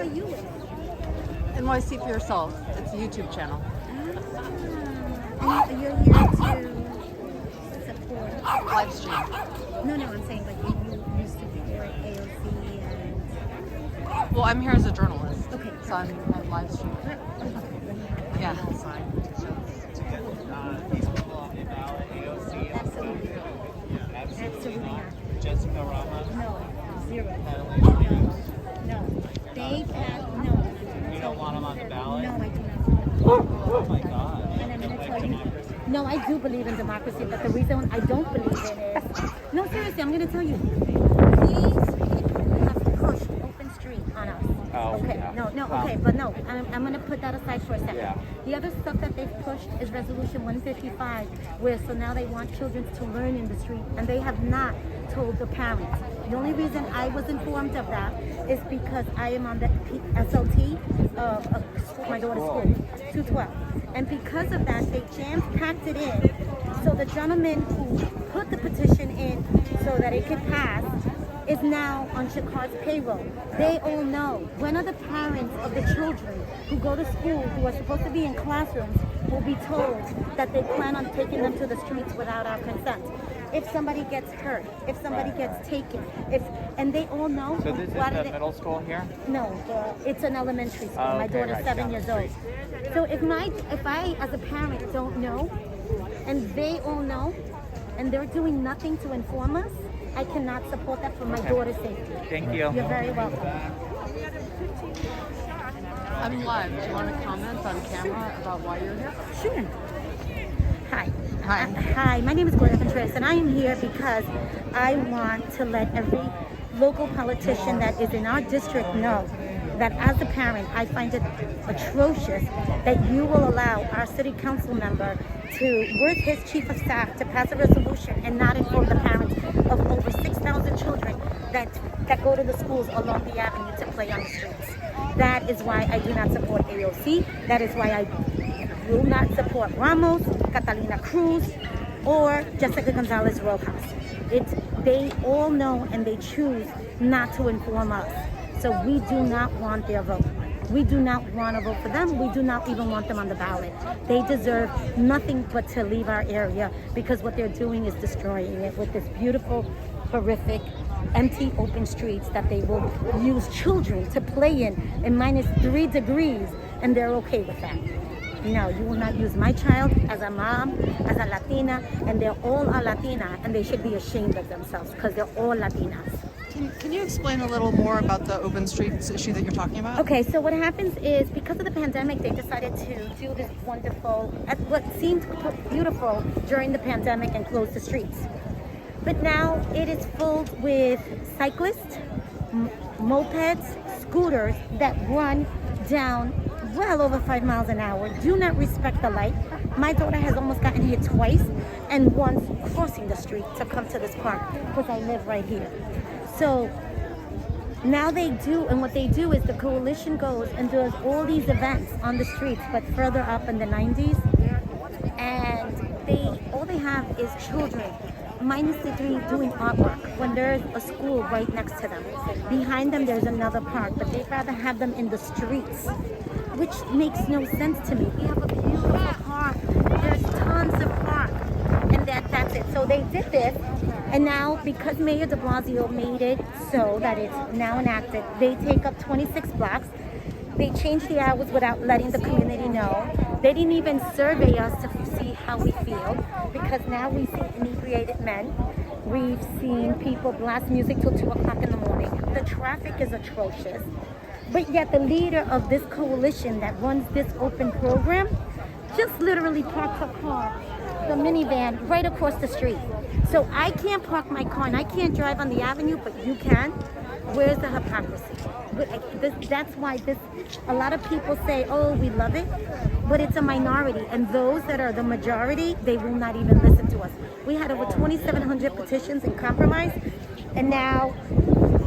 are you with? NYC for Yourself. It's a YouTube channel. And you're here to support. Live stream. No, I'm saying like you support AOC and. Well, I'm here as a journalist. Okay. So I'm live streaming. Yeah. To get these people off the ballot, AOC. Absolutely. Yeah, Absolutely not. Jessica Rama. No, zero. No. They passed. No. You don't want them on the ballot? No, I do not. Oh my God. And I'm going to tell you. No, I do believe in democracy, but the reason I don't believe in it is. No, seriously, I'm going to tell you. These people have pushed open street on us. Oh, okay. yeah. No, okay, but no, I'm going to put that aside for a second. Yeah. The other stuff that they've pushed is Resolution 155, where so now they want children to learn in the street, and they have not told the parents. The only reason I was informed of that is because I am on the SLT of my daughter's school, 212. And because of that, they jam-packed it in. So the gentleman who put the petition in so that it could pass is now on Chikar's payroll. They all know. When are the parents of the children who go to school, who are supposed to be in classrooms, will be told that they plan on taking them to the streets without our consent? If somebody gets hurt, if somebody gets taken, and they all know. So this is the middle school here? No, it's an elementary school. Oh, My okay, daughter's right, 7 down the years old. So if I as a parent don't know, and they all know, and they're doing nothing to inform us, I cannot support that for my daughter's safety. Thank you. You're very welcome. I'm live. Do you want to comment on camera about why you're here? Sure. Hi. Hi. Hi, my name is Gloria Contreras, and I am here because I want to let every local politician that is in our district know that as a parent, I find it atrocious that you will allow our city council member to, with his chief of staff, to pass a resolution and not inform the parents of over 6,000 children that go to the schools along the avenue to play on the streets. That is why I do not support AOC. That is why I will not support Ramos, Catalina Cruz, or Jessica Gonzalez Rojas. They all know and they choose not to inform us. So we do not want their vote. We do not want to vote for them. We do not even want them on the ballot. They deserve nothing but to leave our area because what they're doing is destroying it with this beautiful, horrific, empty open streets that they will use children to play in -3 degrees, and they're okay with that. No, you will not use my child as a mom, as a Latina, and they're all a Latina, and they should be ashamed of themselves because they're all Latinas. Can you explain a little more about the open streets issue that you're talking about? Okay, so what happens is because of the pandemic, they decided to do this wonderful, what seemed beautiful during the pandemic and close the streets. But now it is filled with cyclists, mopeds, scooters that run down well over 5 miles an hour, do not respect the light. My daughter has almost gotten hit twice and once crossing the street to come to this park because I live right here. So now they do, and what they do is the coalition goes and does all these events on the streets, but further up in the 90s, and all they have is children -3 doing artwork when there's a school right next to them. Behind them there's another park, but they'd rather have them in the streets, which makes no sense to me. We have a beautiful park. There's tons of park, and that's it. So they did this, and now because Mayor de Blasio made it so that it's now enacted, they take up 26 blocks. They changed the hours without letting the community know. They didn't even survey us to see how we feel, because now we see inebriated men. We've seen people blast music till 2 o'clock in the morning. The traffic is atrocious. But yet the leader of this coalition that runs this open program just literally parked her car, the minivan, right across the street. So I can't park my car and I can't drive on the avenue, but you can. Where's the hypocrisy? That's why a lot of people say, oh, we love it, but it's a minority. And those that are the majority, they will not even listen to us. We had over 2,700 petitions in compromise, and now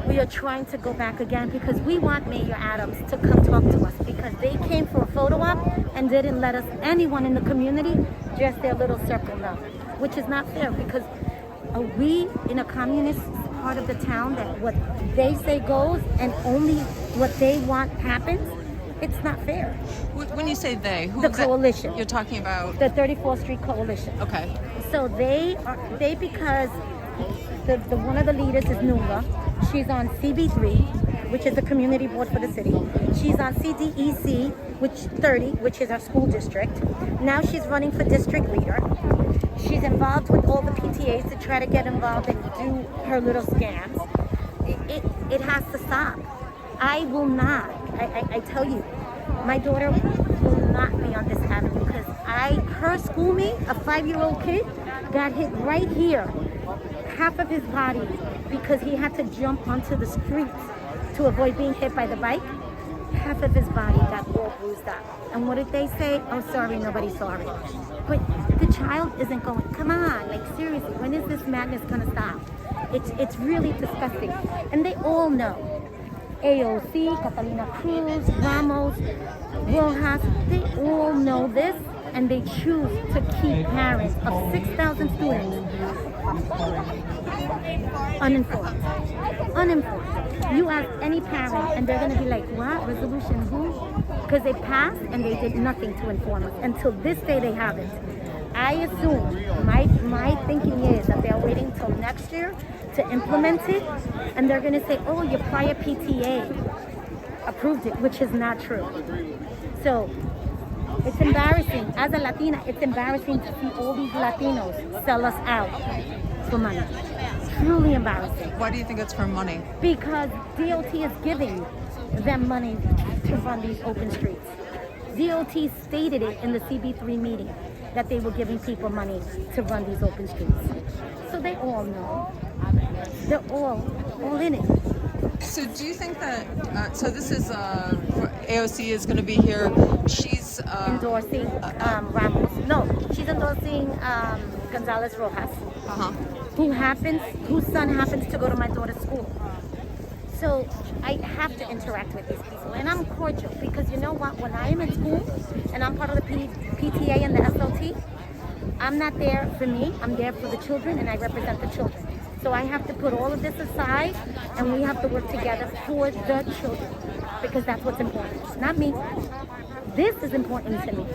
we are trying to go back again because we want Mayor Adams to come talk to us because they came for a photo op and didn't let us, anyone in the community, just their little circle know, which is not fair because are we in a communist part of the town that what they say goes and only what they want happens, it's not fair. When you say they, who The is that? coalition. You're talking about. The 34th Street Coalition. Okay. So they because the one of the leaders is Nunga. She's on CB3, which is the community board for the city. She's on CDEC, which 30, which is our school district. Now she's running for district leader. She's involved with all the PTAs to try to get involved and do her little scams. It has to stop. I will not. I tell you, my daughter will not be on this avenue because her schoolmate, a 5-year-old kid, got hit right here, half of his body, because he had to jump onto the streets to avoid being hit by the bike. Half of his body got all bruised up. And what did they say? Oh, sorry, nobody's sorry. But the child isn't going, come on, like seriously, when is this madness gonna stop? It's really disgusting. And they all know. AOC, Catalina Cruz, Ramos, Rojas, they all know this, and they choose to keep parents of 6,000 students uninformed. You ask any parent and they're going to be like, what? Resolution who? Because they passed and they did nothing to inform us. Until this day they haven't. I assume, my thinking is that they're waiting till next year to implement it, and they're going to say, oh, your prior PTA approved it, which is not true. So it's embarrassing. As a Latina, it's embarrassing to see all these Latinos sell us out for money. Truly embarrassing. Why do you think it's for money? Because DOT is giving them money to run these open streets. DOT stated it in the CB3 meeting that they were giving people money to run these open streets. So they all know. They're all in it. So do you think that, so this is, AOC is going to be here, she's Endorsing Ramos. No, she's endorsing Gonzalez Rojas, whose son happens to go to my daughter's school. So I have to interact with these people, and I'm cordial because you know what? When I am in school and I'm part of the PTA and the SLT, I'm not there for me. I'm there for the children, and I represent the children. So I have to put all of this aside, and we have to work together for the children because that's what's important. Not me. This is important to me,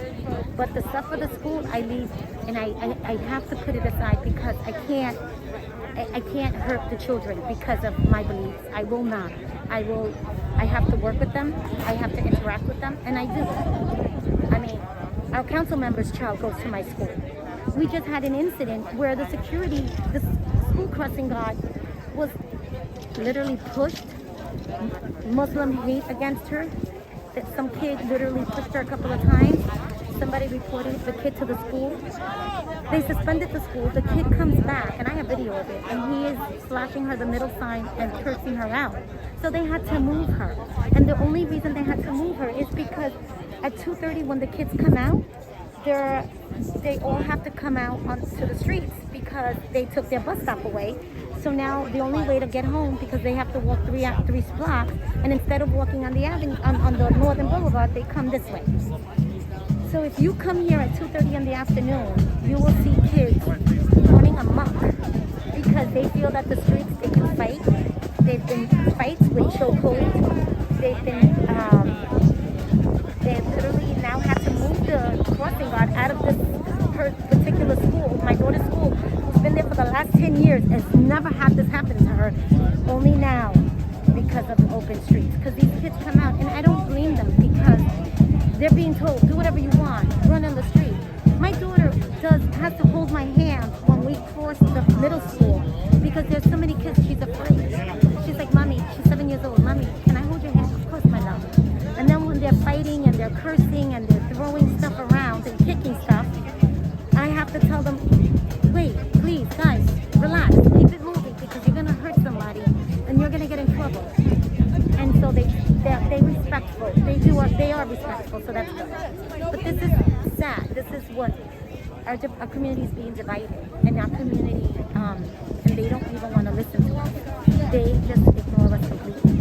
but the stuff for the school, I leave, and I have to put it aside because I can't hurt the children because of my beliefs. I will not. I have to work with them. I have to interact with them, and I do. I mean, our council member's child goes to my school. We just had an incident where the school crossing guard was literally pushed, Muslim hate against her. That some kid literally pushed her a couple of times. Somebody reported the kid to the school. They suspended the school. The kid comes back, and I have video of it, and he is flashing her the middle sign and cursing her out. So they had to move her. And the only reason they had to move her is because at 2:30 when the kids come out, they all have to come out onto the streets because they took their bus stop away. So now the only way to get home, because they have to walk three blocks, and instead of walking on the avenue on the Northern Boulevard, they come this way. So if you come here at 2:30 in the afternoon, you will see kids running amok because they feel that the streets they can fight. They've been fights with chokeholds. They literally now have to move the crossing guard out of this particular school. My daughter's school, who's been there for the last 10 years, has never had this happen to her. Only now, because of the open streets. Because these kids come out, and I don't blame them because they're being told, do whatever you want, run on the street. My daughter has to hold my hand when we cross the middle school because there's so many kids, she's afraid. She's like, Mommy, she's 7 years old. Mommy, can I hold your hand? Of course, my love. And then when they're fighting and they're cursing and they're throwing stuff around and kicking stuff, I have to tell them, wait, please, guys, relax, keep it moving because you're gonna hurt somebody and you're gonna get in trouble. And so they're respectful. They are respectful, so that's good. But this is sad. This is what our community is being divided, and our community, and they don't even want to listen to us. They just ignore us completely.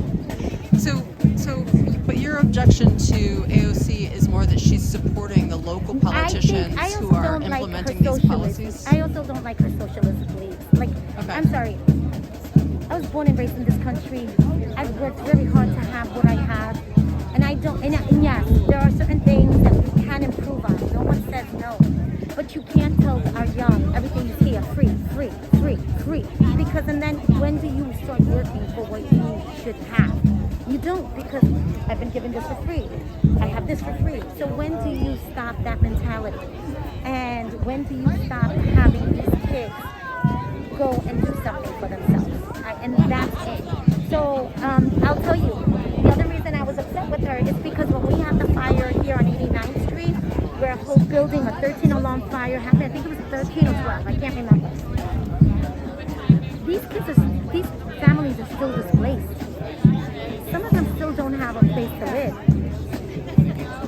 So, but your objection to AOC is more that she's supporting the local politicians who are implementing these policies? I also don't like her socialist beliefs. Like, okay. I'm sorry. I was born and raised in this country. I've worked very hard to have what I have. don't, and yes, there are certain things that we can improve on. No one says no. But you can't tell our young everything is here, free, free, free, free. Because, and then when do you start working for what you should have? You don't, because I've been given this for free. I have this for free. So when do you stop that mentality? And when do you stop having these kids go and do something for themselves? And that's it. So I'll tell you, the other reason I was upset with her is because when we had the fire here on 89th Street, where a whole building, a 13 alarm fire happened, I think it was 13 or 12, I can't remember. These families are still displaced. Some of them still don't have a place to live.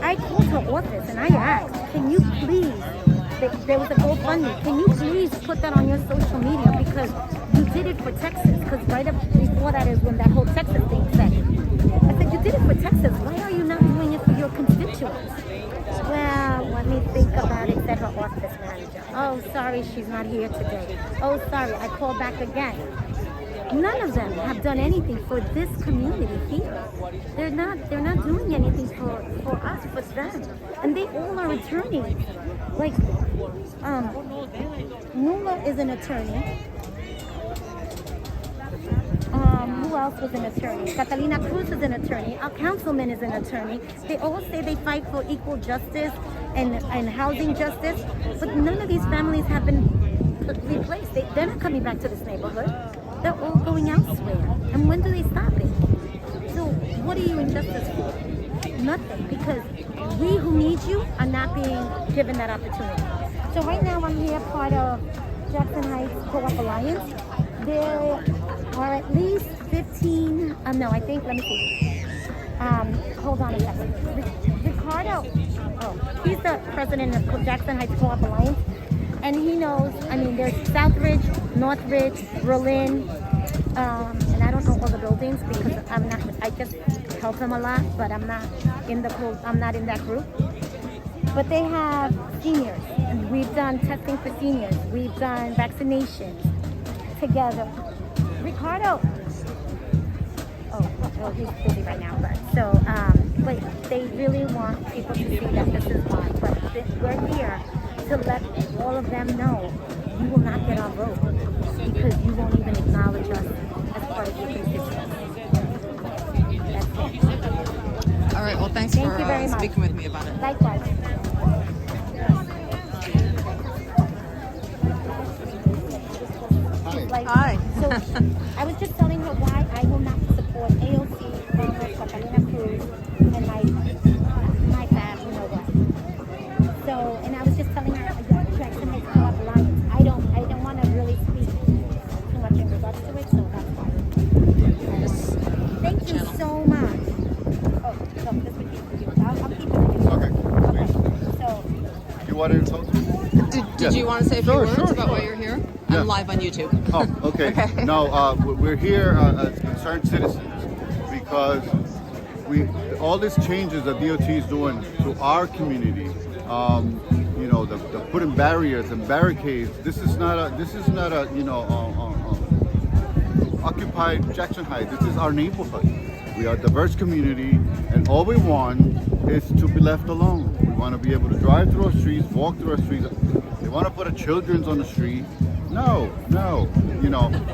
I called her office and I asked, can you please, there was a GoFundMe, can you please put that on your social media, because you did it for Texas, because right up before that is when that whole Texas thing said. I said, you did it for Texas, why are you not doing it for your constituents? Well, let me think about it, said her office manager. Oh, sorry, she's not here today. Oh, sorry, I called back again. None of them have done anything for this community here. They're not doing anything for us, for them. And they all are attorneys. Like, Nula is an attorney. Who else was an attorney? Catalina Cruz is an attorney. Our councilman is an attorney. They all say they fight for equal justice and housing justice, but none of these families have been replaced. They're not coming back to this neighborhood. They're all going elsewhere. And when do they stop it? So what are you in justice for? Nothing, because we who need you are not being given that opportunity. So right now I'm here part of Jackson Heights Co-op Alliance. There are at least 15, let me see. Hold on a second. Ricardo, he's the president of Jackson Heights Co-op Alliance. And he knows, there's Southridge, Northridge, Berlin, and I don't know all the buildings because I just help them a lot, but I'm not in that group. But they have seniors, and we've done testing for seniors. We've done vaccinations together. Ricardo, well, he's busy right now, but they really want people to see that this is why. But we're here to let all of them know you will not get our vote because you won't even acknowledge us as part of your constituents. That's it. All right, well, thanks Thank for you very much. speaking with me about it. Likewise. Hi. So I was just telling her why I will not support AOC, Congress, Catalina Cruz, and my fam, you know what. So, and I was just telling her Jackson Heights Co-op Alliance. I don't want to really speak too much in regards to it, so that's why. Thank you so much. Oh, so this would be for you. I'll keep it with you. Okay. So, You wanted to talk to me? Did you want to say a few Sure, words sure, about sure. why you're here? Yeah. I'm live on YouTube. Oh, okay. Okay. No, we're here as concerned citizens because all these changes that DOT is doing to our community, the putting barriers and barricades. This is not a occupied Jackson Heights. This is our neighborhood. We are a diverse community, and all we want is to be left alone. We want to be able to drive through our streets, walk through our streets. They want to put a children's on the street. No.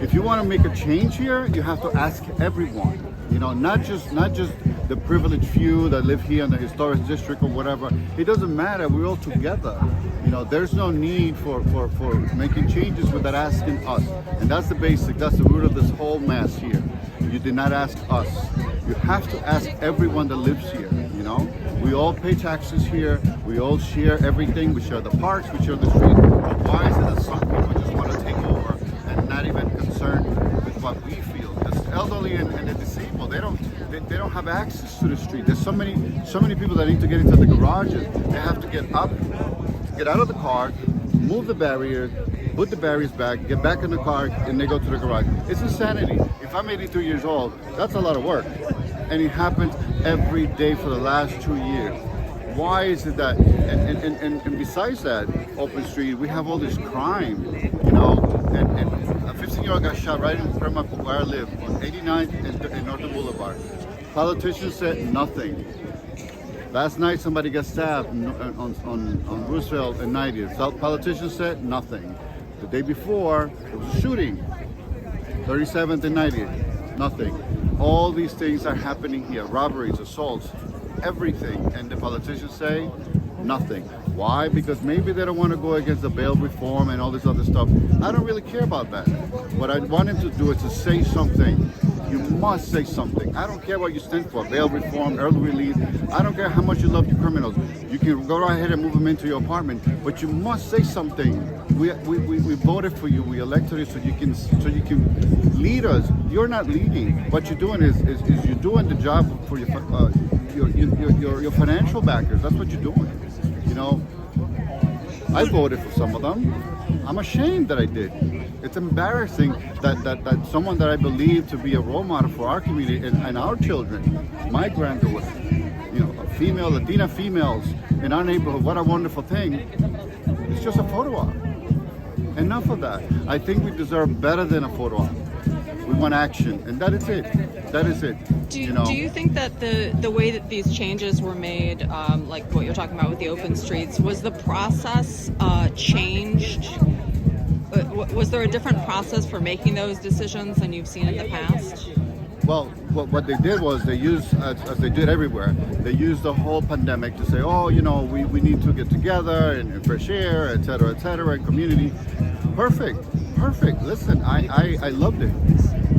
If you want to make a change here, you have to ask everyone. Not just the privileged few that live here in the historic district or whatever. It doesn't matter. We're all together. There's no need for making changes without asking us. And that's the basic. That's the root of this whole mess here. You did not ask us. You have to ask everyone that lives here. We all pay taxes here. We all share everything. We share the parks. We share the street. But why is it that some people just want to take over and not even concerned with what we feel? The elderly and the disabled, they don't have access to the street. There's so many people that need to get into the garages. They have to get up, get out of the car, move the barriers, put the barriers back, get back in the car, and they go to the garage. It's insanity. If I'm 83 years old, that's a lot of work. And it happens every day for the last 2 years. Why is it that, and besides that, open street, we have all this crime, and a 15-year-old got shot right in front of where I live, on 89th and Northern Boulevard. Politicians said nothing. Last night somebody got stabbed on Roosevelt and 90th. South politicians said nothing. The day before, there was a shooting. 37th and 90th, nothing. All these things are happening here. Robberies, assaults, everything. And the politicians say nothing. Why? Because maybe they don't want to go against the bail reform and all this other stuff. I don't really care about that. What I want him to do is to say something. You must say something. I don't care what you stand for, bail reform, early release. I don't care how much you love your criminals. You can go right ahead and move them into your apartment, but you must say something. We voted for you. We elected you so you can lead us. You're not leading. What you're doing is you're doing the job for your financial backers. That's what you're doing. You know, I voted for some of them. I'm ashamed that I did. It's embarrassing that someone that I believe to be a role model for our community and our children, my granddaughter, you know, female, Latina females in our neighborhood, what a wonderful thing. It's just a photo op. Enough of that. I think we deserve better than a photo op. We want action, and that is it. That is it. Do you think that the way that these changes were made, like what you're talking about with the open streets, was the process changed? Was there a different process for making those decisions than you've seen in the past? Well, what they did was they used, as they did everywhere, they used the whole pandemic to say, oh, you know, we need to get together and fresh air, et cetera, and community. Perfect. Listen, I loved it.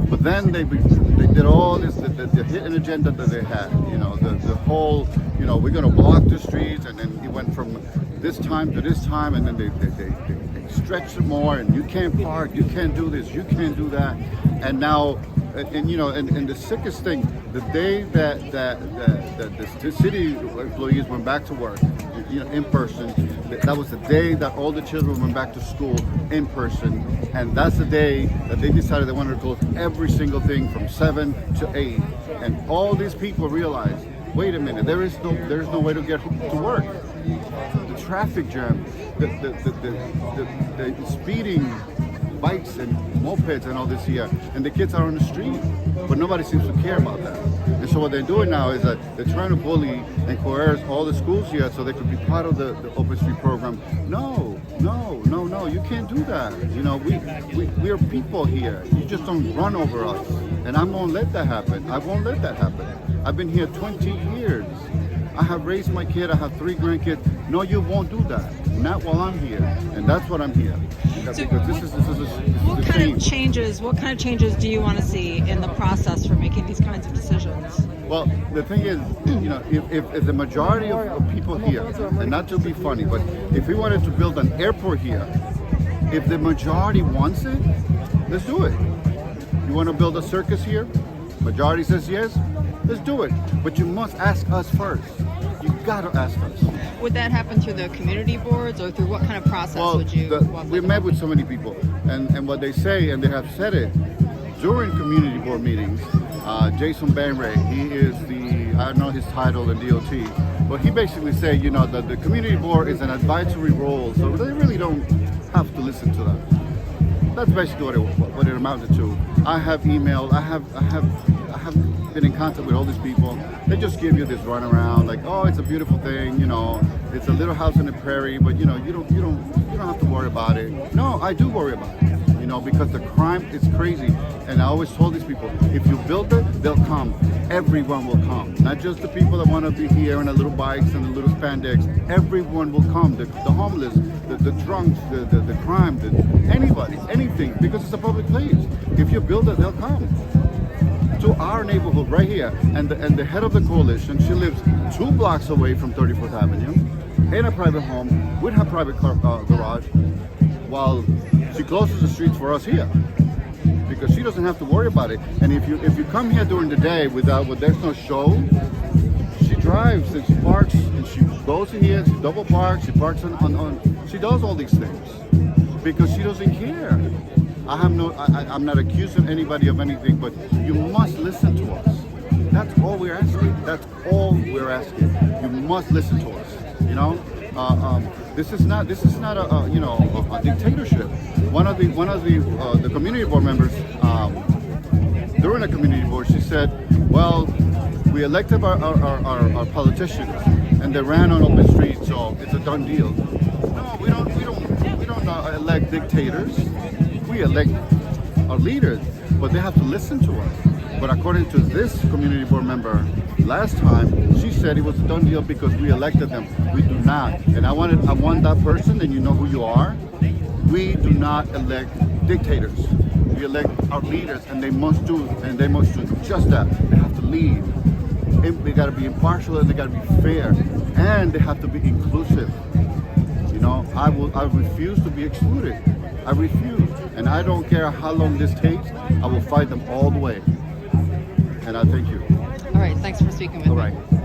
But then they did all this, the hidden agenda that they had, you know, the whole, you know, we're going to block the streets, and then it went from this time to this time, and then they stretched it more, and you can't park, you can't do this, you can't do that. And now, and you know, and the sickest thing, the day that the city employees went back to work, you know, in person, that was the day that all the children went back to school in person, and that's the day that they decided they wanted to close every single thing from 7 to 8, and all these people realized, wait a minute, there's no way to get to work. The traffic jam, the speeding bikes and mopeds and all this here, and the kids are on the street, but nobody seems to care about that. And so what they're doing now is that they're trying to bully and coerce all the schools here so they could be part of the open street program. No, you can't do that. You know, we are people here. You just don't run over us, and I won't let that happen. I won't let that happen. I've been here 20 years. I have raised my kid. I have 3 grandkids. No, you won't do that. Not while I'm here, and that's what I'm here. So because this is what kind of changes? What kind of changes do you want to see in the process for making these kinds of decisions? Well, the thing is, you know, if the majority of people here, and not to be funny, but if we wanted to build an airport here, if the majority wants it, let's do it. You want to build a circus here? Majority says yes, let's do it. But you must ask us first. You gotta ask us. Would that happen through the community boards, or through what kind of process would you? We met with so many people, and what they say, and they have said it during community board meetings. Jason Banray, he is I don't know his title in DOT, but he basically said, you know, that the community board is an advisory role, so they really don't have to listen to that. That's basically what it amounted to. I have emailed, I have been in contact with all these people. They just give you this runaround, like, oh, it's a beautiful thing, you know, it's a little house in the prairie, but you know, you don't have to worry about it. No, I do worry about it, you know, because the crime is crazy. And I always told these people, if you build it, they'll come. Everyone will come. Not just the people that want to be here in the little bikes and the little spandex. Everyone will come. The homeless, the drunks, the crime, anybody, anything, because it's a public place. If you build it, they'll come to our neighborhood right here. And the head of the coalition, she lives 2 blocks away from 34th Avenue in a private home with her private car, garage, while she closes the streets for us here, because she doesn't have to worry about it. And if you come here during the day there's no show, she drives and she parks and she goes in here, she double parks, she parks on she does all these things because she doesn't care. I'm not accusing anybody of anything, but you must listen to us. That's all we're asking. That's all we're asking. You must listen to us. You know, this is not a dictatorship. One of the community board members during the community board, she said, well, we elected our politicians and they ran on open streets, so it's a done deal. No, we don't elect dictators. We elect our leaders, but they have to listen to us. But according to this community board member, last time, she said it was a done deal because we elected them. We do not. And I want that person, and you know who you are. We do not elect dictators. We elect our leaders, and they must do just that. They have to lead. They got to be impartial, and they got to be fair, and they have to be inclusive. You know, I refuse to be excluded. I refuse, and I don't care how long this takes. I will fight them all the way. And I thank you. All right, thanks for speaking with All me. right.